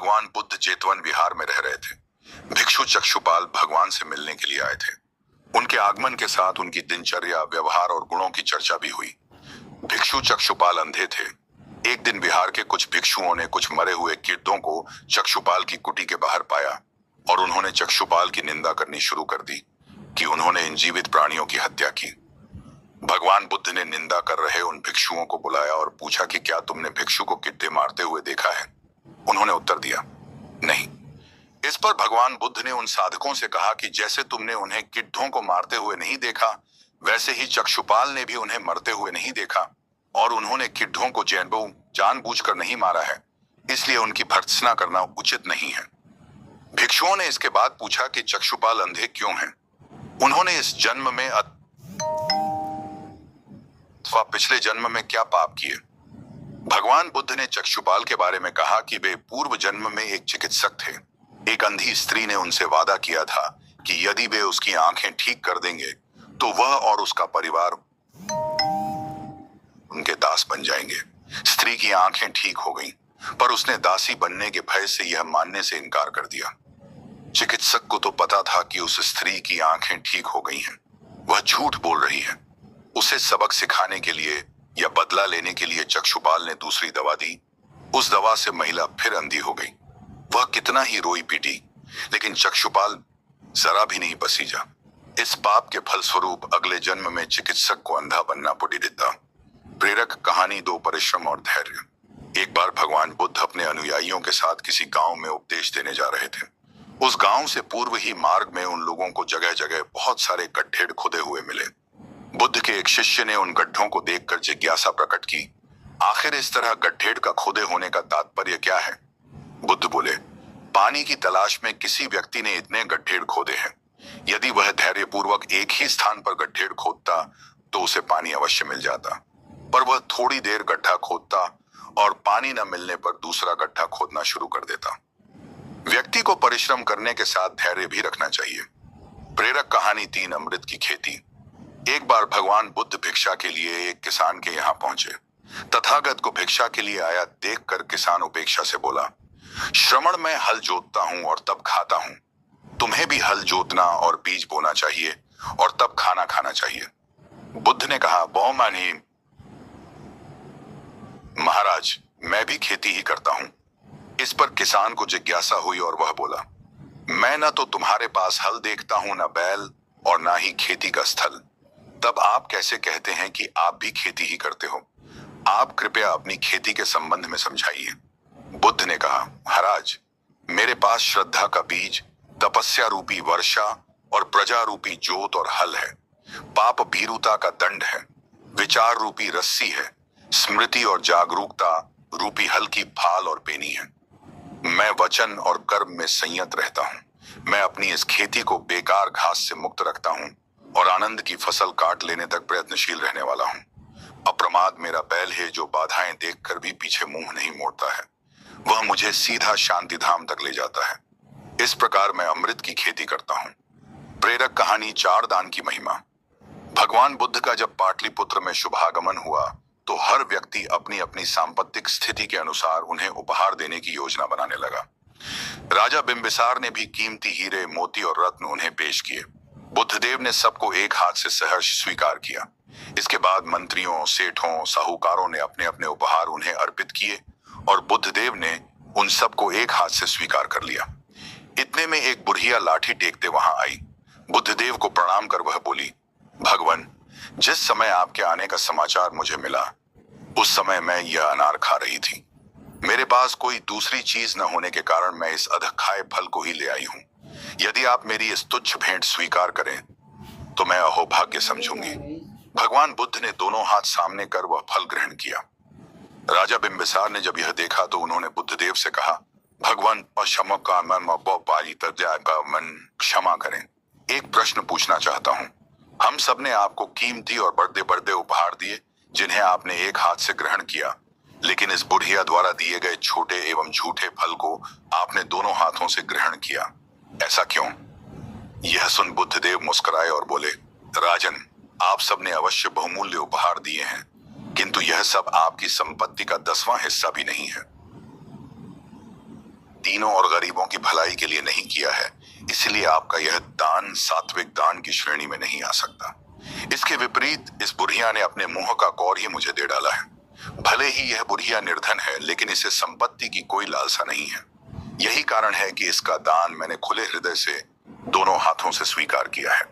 भगवान बुद्ध जेतवन विहार में रह रहे थे। भिक्षु चक्षुपाल भगवान से मिलने के लिए आए थे। उनके आगमन के साथ उनकी दिनचर्या, व्यवहार और गुणों की चर्चा भी हुई। भिक्षु चक्षुपाल अंधे थे। एक दिन बिहार के कुछ भिक्षुओं ने कुछ मरे हुए गिद्धों को चक्षुपाल की कुटी के बाहर पाया और उन्होंने चक्षुपाल की निंदा करनी शुरू कर दी कि उन्होंने इन जीवित प्राणियों की हत्या की। भगवान बुद्ध ने निंदा कर रहे उन भिक्षुओं को बुलाया और पूछा कि क्या तुमने भिक्षु को गिद्धे मारते हुए देखा है? उन्होंने उत्तर दिया, नहीं। इस पर भगवान बुद्ध ने उन साधकों से कहा कि जैसे तुमने उन्हें गिद्धों को मारते हुए नहीं देखा, वैसे ही चक्षुपाल ने भी उन्हें मरते हुए नहीं देखा और उन्होंने गिद्धों को जानबूझकर नहीं मारा है, इसलिए उनकी भर्त्सना करना उचित नहीं है। भिक्षुओं ने इसके बाद पूछा कि चक्षुपाल अंधे क्यों हैं? उन्होंने इस जन्म में अथवा पिछले जन्म में क्या पाप किए? भगवान बुद्ध ने चक्षुपाल के बारे में कहा कि वे पूर्व जन्म में एक चिकित्सक थे। एक अंधी स्त्री ने उनसे वादा किया था कि यदि वे उसकी आंखें ठीक कर देंगे तो वह और उसका परिवार उनके दास बन जाएंगे। स्त्री की आंखें ठीक हो गईं, पर उसने दासी बनने के भय से यह मानने से इनकार कर दिया। चिकित्सक को तो पता था कि उस स्त्री की आंखें ठीक हो गई हैं। वह झूठ बोल रही है। उसे सबक सिखाने के लिए या बदला लेने के लिए चक्षुपाल ने दूसरी दवा दी। उस दवा से महिला फिर अंधी हो गई। वह कितना ही रोई पीटी, लेकिन चक्षुपाल जरा भी नहीं पसीजा। इस पाप के फलस्वरूप अगले जन्म में चिकित्सक को अंधा बनना पड़ता। प्रेरक कहानी 2 परिश्रम और धैर्य। एक बार भगवान बुद्ध अपने अनुयायियों के साथ किसी गांव में उपदेश देने जा रहे थे। उस गांव से पूर्व ही मार्ग में उन लोगों को जगह जगह बहुत सारे गड्ढे खुदे हुए मिले। बुद्ध के एक शिष्य ने उन गड्ढों को देखकर जिज्ञासा प्रकट की, आखिर इस तरह गड्ढे का खुदे होने का तात्पर्य क्या है? बुद्ध बोले, पानी की तलाश में किसी व्यक्ति ने इतने गड्ढे खोदे हैं। यदि वह धैर्यपूर्वक एक ही स्थान पर गड्ढे खोदता तो उसे पानी अवश्य मिल जाता, पर वह थोड़ी देर गड्ढा खोदता और पानी न मिलने पर दूसरा गड्ढा खोदना शुरू कर देता। व्यक्ति को परिश्रम करने के साथ धैर्य भी रखना चाहिए। प्रेरक कहानी 3 अमृत की खेती। एक बार भगवान बुद्ध भिक्षा के लिए एक किसान के यहाँ पहुंचे। तथागत को भिक्षा के लिए आया देखकर किसान उपेक्षा से बोला, श्रमण मैं हल जोतता हूं और तब खाता हूं। तुम्हें भी हल जोतना और बीज बोना चाहिए और तब खाना खाना चाहिए। बुद्ध ने कहा, बहुमानी महाराज, मैं भी खेती ही करता हूं। इस पर किसान को जिज्ञासा हुई और वह बोला, मैं न तो तुम्हारे पास हल देखता हूं, न बैल और ना ही खेती का स्थल। तब आप कैसे कहते हैं कि आप भी खेती ही करते हो? आप कृपया अपनी खेती के संबंध में समझाइए। बुद्ध ने कहा, महाराज, मेरे पास श्रद्धा का बीज, तपस्या रूपी वर्षा और प्रजा रूपी जोत और हल है। पाप भीरुता का दंड है, विचार रूपी रस्सी है, स्मृति और जागरूकता रूपी हल की फाल और पेनी है। मैं वचन और कर्म में संयत रहता हूँ। मैं अपनी इस खेती को बेकार घास से मुक्त रखता हूँ और आनंद की फसल काट लेने तक प्रयत्नशील रहने वाला हूँ। अप्रमाद मेरा बैल है जो बाधाएं देखकर भी पीछे मुंह नहीं मोड़ता है। वह मुझे सीधा शांति धाम तक ले जाता है। इस प्रकार मैं अमृत की खेती करता हूँ। प्रेरक कहानी 4 दान की महिमा। भगवान बुद्ध का जब पाटलिपुत्र में शुभागमन हुआ तो हर व्यक्ति अपनी अपनी सांपत्तिक स्थिति के अनुसार उन्हें उपहार देने की योजना बनाने लगा। राजा बिंबिसार ने भी कीमती हीरे, मोती और रत्न उन्हें पेश किए। बुद्धदेव ने सबको एक हाथ से सहर्ष स्वीकार किया। इसके बाद मंत्रियों, सेठों, साहूकारों ने अपने अपने उपहार उन्हें अर्पित किए और बुद्धदेव ने उन सबको एक हाथ से स्वीकार कर लिया। इतने में एक बुढ़िया लाठी टेकते वहां आई। बुद्धदेव को प्रणाम कर वह बोली, भगवान, जिस समय आपके आने का समाचार मुझे मिला उस समय मैं यह अनार खा रही थी। मेरे पास कोई दूसरी चीज न होने के कारण मैं इस अधखाए फल को ही ले आई हूँ। यदि आप मेरी इस तुच्छ भेंट स्वीकार करें तो मैं अहोभाग्य समझूंगी। भगवान बुद्ध ने दोनों हाथ सामने कर वह फल ग्रहण किया। राजा बिंबिसार ने जब यह देखा तो उन्होंने बुद्धदेव से कहा, भगवान, क्षमा करें। एक प्रश्न पूछना चाहता हूँ। हम सब ने आपको कीमती और बड़े बड़े उपहार दिए जिन्हें आपने एक हाथ से ग्रहण किया, लेकिन इस बुढ़िया द्वारा दिए गए छोटे एवं झूठे फल को आपने दोनों हाथों से ग्रहण किया। ऐसा क्यों? यह सुन बुद्धदेव मुस्कुराए और बोले, राजन, आप सबने अवश्य बहुमूल्य उपहार दिए हैं, किंतु यह सब आपकी संपत्ति का 10वां हिस्सा भी नहीं है। दीनों और गरीबों की भलाई के लिए नहीं किया है, इसलिए आपका यह दान सात्विक दान की श्रेणी में नहीं आ सकता। इसके विपरीत इस बुढ़िया ने अपने मुंह का कौर ही मुझे दे डाला है। भले ही यह बुढ़िया निर्धन है, लेकिन इसे संपत्ति की कोई लालसा नहीं है। यही कारण है कि इसका दान मैंने खुले हृदय से दोनों हाथों से स्वीकार किया है।